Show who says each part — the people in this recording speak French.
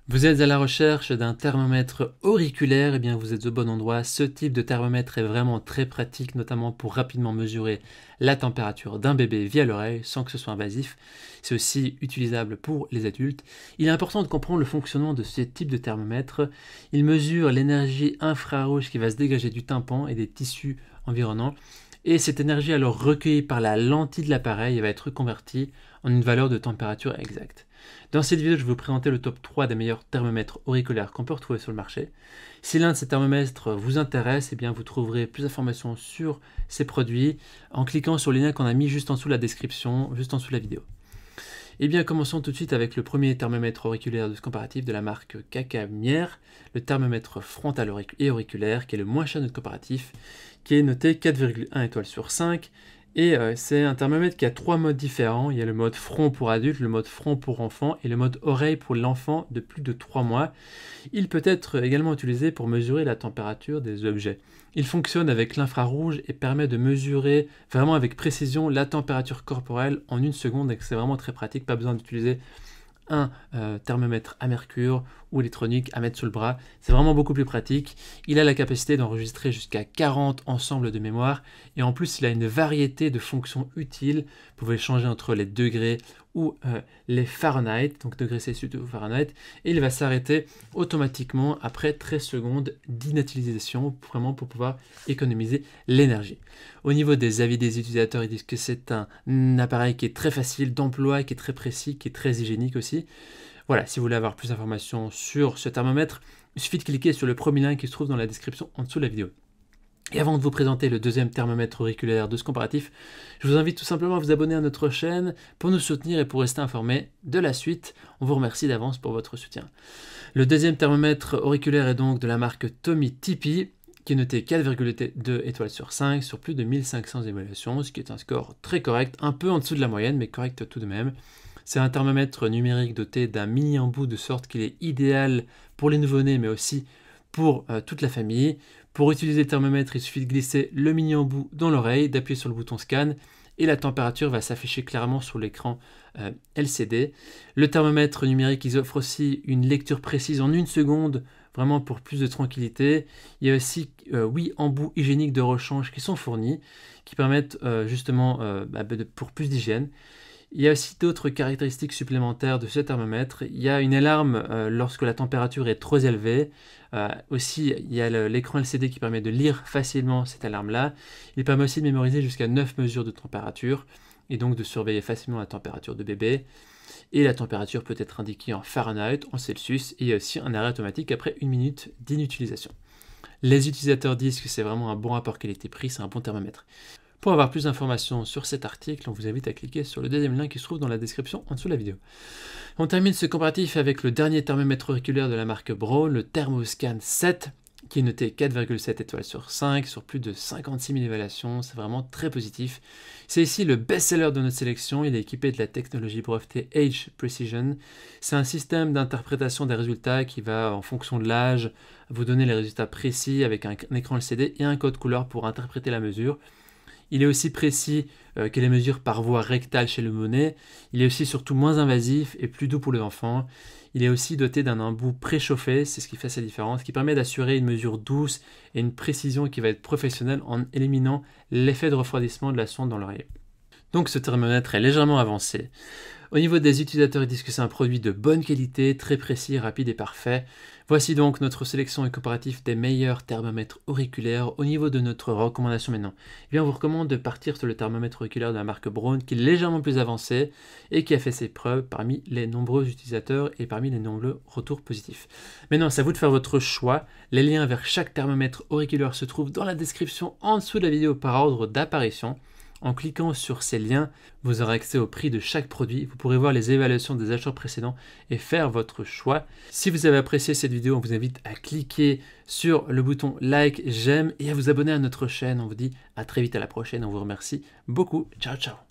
Speaker 1: Vous êtes à la recherche d'un thermomètre auriculaire, et bien vous êtes au bon endroit. Ce type de thermomètre est vraiment très pratique, notamment pour rapidement mesurer la température d'un bébé via l'oreille sans que ce soit invasif. C'est aussi utilisable pour les adultes. Il est important de comprendre le fonctionnement de ce type de thermomètre. Il mesure l'énergie infrarouge qui va se dégager du tympan et des tissus environnants. Et cette énergie alors recueillie par la lentille de l'appareil va être convertie en une valeur de température exacte. Dans cette vidéo, je vais vous présenter le top 3 des meilleurs thermomètres auriculaires qu'on peut retrouver sur le marché. Si l'un de ces thermomètres vous intéresse, eh bien vous trouverez plus d'informations sur ces produits en cliquant sur les liens qu'on a mis juste en dessous de la description, juste en dessous de la vidéo. Eh bien, commençons tout de suite avec le premier thermomètre auriculaire de ce comparatif de la marque Cacamière, le thermomètre frontal et auriculaire, qui est le moins cher de notre comparatif, qui est noté 4,1 étoiles sur 5. Et c'est un thermomètre qui a 3 modes différents. Il y a le mode front pour adulte, le mode front pour enfant et le mode oreille pour l'enfant de plus de 3 mois. Il peut être également utilisé pour mesurer la température des objets. Il fonctionne avec l'infrarouge et permet de mesurer vraiment avec précision la température corporelle en 1 seconde, et c'est vraiment très pratique, pas besoin d'utiliser un thermomètre à mercure ou électronique à mettre sous le bras. C'est vraiment beaucoup plus pratique. Il a la capacité d'enregistrer jusqu'à 40 ensembles de mémoire et en plus il a une variété de fonctions utiles. Vous pouvez changer entre les degrés ou les Fahrenheit, donc degrés Celsius ou Fahrenheit, et il va s'arrêter automatiquement après 13 secondes d'inutilisation, vraiment pour pouvoir économiser l'énergie. Au niveau des avis des utilisateurs, ils disent que c'est un appareil qui est très facile d'emploi, qui est très précis, qui est très hygiénique aussi. Voilà, si vous voulez avoir plus d'informations sur ce thermomètre, il suffit de cliquer sur le premier lien qui se trouve dans la description en dessous de la vidéo. Et avant de vous présenter le deuxième thermomètre auriculaire de ce comparatif, je vous invite tout simplement à vous abonner à notre chaîne pour nous soutenir et pour rester informé de la suite. On vous remercie d'avance pour votre soutien. Le deuxième thermomètre auriculaire est donc de la marque Tomy Tipeee, qui est noté 4,2 étoiles sur 5 sur plus de 1500 évaluations, ce qui est un score très correct, un peu en dessous de la moyenne, mais correct tout de même. C'est un thermomètre numérique doté d'un mini embout de sorte qu'il est idéal pour les nouveau-nés, mais aussi pour toute la famille. Pour utiliser le thermomètre, il suffit de glisser le mini embout dans l'oreille, d'appuyer sur le bouton scan et la température va s'afficher clairement sur l'écran LCD. Le thermomètre numérique, il offre aussi une lecture précise en 1 seconde, vraiment pour plus de tranquillité. Il y a aussi 8 embouts hygiéniques de rechange qui sont fournis, qui permettent justement pour plus d'hygiène. Il y a aussi d'autres caractéristiques supplémentaires de ce thermomètre. Il y a une alarme lorsque la température est trop élevée. Aussi, il y a l'écran LCD qui permet de lire facilement cette alarme-là. Il permet aussi de mémoriser jusqu'à 9 mesures de température et donc de surveiller facilement la température de bébé. Et la température peut être indiquée en Fahrenheit, en Celsius, et il y a aussi un arrêt automatique après 1 minute d'inutilisation. Les utilisateurs disent que c'est vraiment un bon rapport qualité-prix, c'est un bon thermomètre. Pour avoir plus d'informations sur cet article, on vous invite à cliquer sur le deuxième lien qui se trouve dans la description en dessous de la vidéo. On termine ce comparatif avec le dernier thermomètre auriculaire de la marque Braun, le Thermoscan 7, qui est noté 4,7 étoiles sur 5 sur plus de 56 000 évaluations. C'est vraiment très positif. C'est ici le best-seller de notre sélection. Il est équipé de la technologie brevetée Age Precision. C'est un système d'interprétation des résultats qui va, en fonction de l'âge, vous donner les résultats précis avec un écran LCD et un code couleur pour interpréter la mesure. Il est aussi précis que les mesures par voie rectale chez le nouveau-né. Il est aussi surtout moins invasif et plus doux pour les enfants. Il est aussi doté d'un embout préchauffé, c'est ce qui fait sa différence, qui permet d'assurer une mesure douce et une précision qui va être professionnelle en éliminant l'effet de refroidissement de la sonde dans l'oreille. Donc ce thermomètre est légèrement avancé. Au niveau des utilisateurs, ils disent que c'est un produit de bonne qualité, très précis, rapide et parfait. Voici donc notre sélection et comparatif des meilleurs thermomètres auriculaires. Au niveau de notre recommandation maintenant, eh bien, on vous recommande de partir sur le thermomètre auriculaire de la marque Braun, qui est légèrement plus avancé et qui a fait ses preuves parmi les nombreux utilisateurs et parmi les nombreux retours positifs. Maintenant, c'est à vous de faire votre choix. Les liens vers chaque thermomètre auriculaire se trouvent dans la description en dessous de la vidéo par ordre d'apparition. En cliquant sur ces liens, vous aurez accès au prix de chaque produit. Vous pourrez voir les évaluations des achats précédents et faire votre choix. Si vous avez apprécié cette vidéo, on vous invite à cliquer sur le bouton like, j'aime et à vous abonner à notre chaîne. On vous dit à très vite à la prochaine. On vous remercie beaucoup. Ciao, ciao.